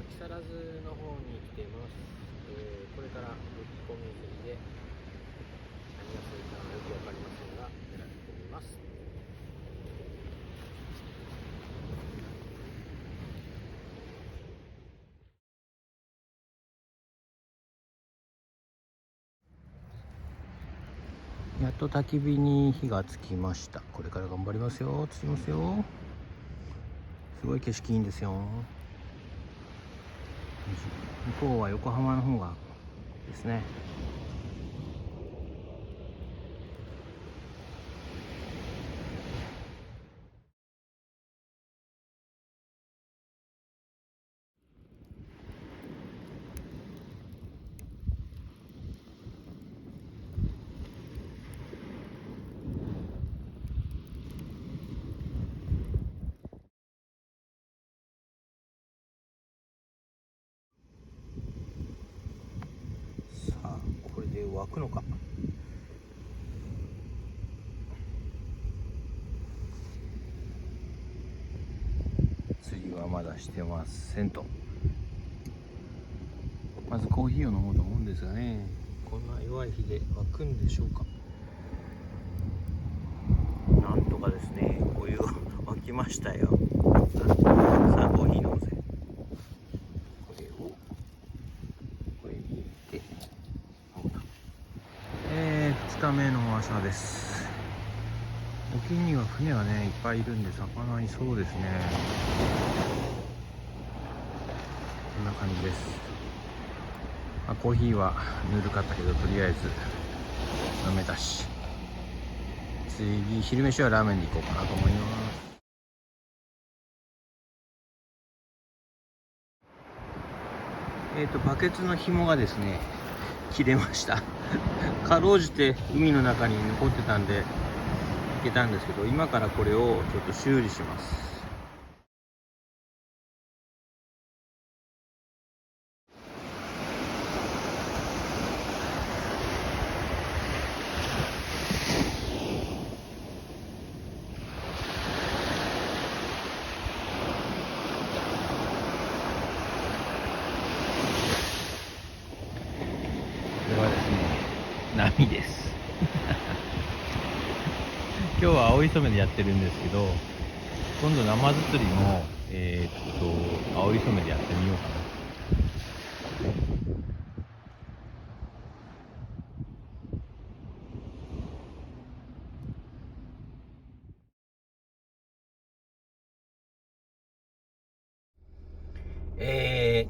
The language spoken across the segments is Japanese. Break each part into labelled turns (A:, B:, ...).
A: 木更津の方に来ています。これからぶっ込み線で何がついたのかよく分かりませんが狙ってみます。やっと焚き火に火がつきました。これから頑張りますよ。つきますよ。すごい景色いいんですよ。向こうは横浜の方がですね。さあ、これで湧くのか。釣りはまだしてませんと。まずコーヒーを飲もうと思うんですがね、こんな弱い火で湧くんでしょうか。なんとかですね、お湯が沸きましたよ。さあコーヒー飲むぜ。これに入れて2日目の朝です。沖には船がねいっぱいいるんで魚いそうですね。こんな感じです。コーヒーはぬるかったけどとりあえず飲めたし、次昼飯はラーメンで行こうかなと思います。バケツの紐がですね切れました。かろうじて海の中に残ってたんでいけたんですけど、今からこれをちょっと修理します。これはですね波です。今日は青磯目でやってるんですけど、今度ナマズ釣りも青磯目でやってみようかな。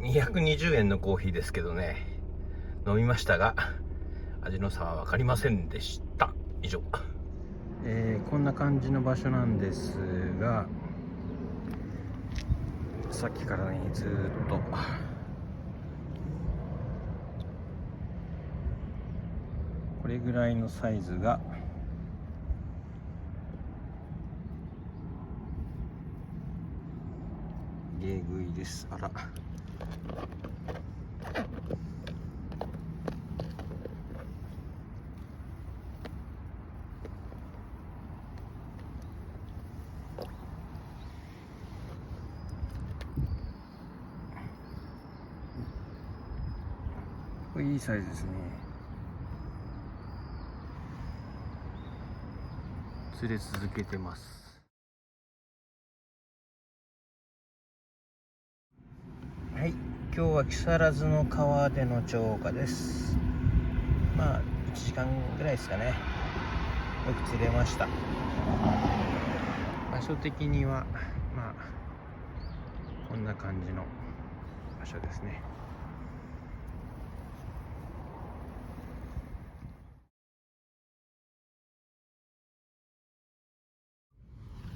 A: 220円のコーヒーですけどね、飲みましたが味の差は分かりませんでした。以上。こんな感じの場所なんですが、さっきからねずーっとこれぐらいのサイズが芸食いです。あら、これいいサイズですね。釣れ続けてます。はい、今日は木更津の川での釣果です。まあ1時間ぐらいですかね。よく釣れました。場所的にはまあこんな感じの場所ですね。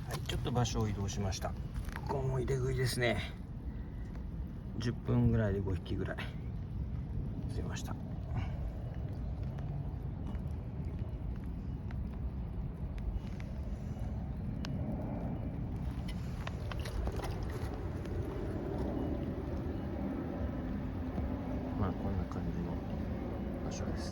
A: はい、ちょっと場所を移動しました。ここも入れ食いですね。10分ぐらいで5匹ぐらい釣れました。まあこんな感じの場所です。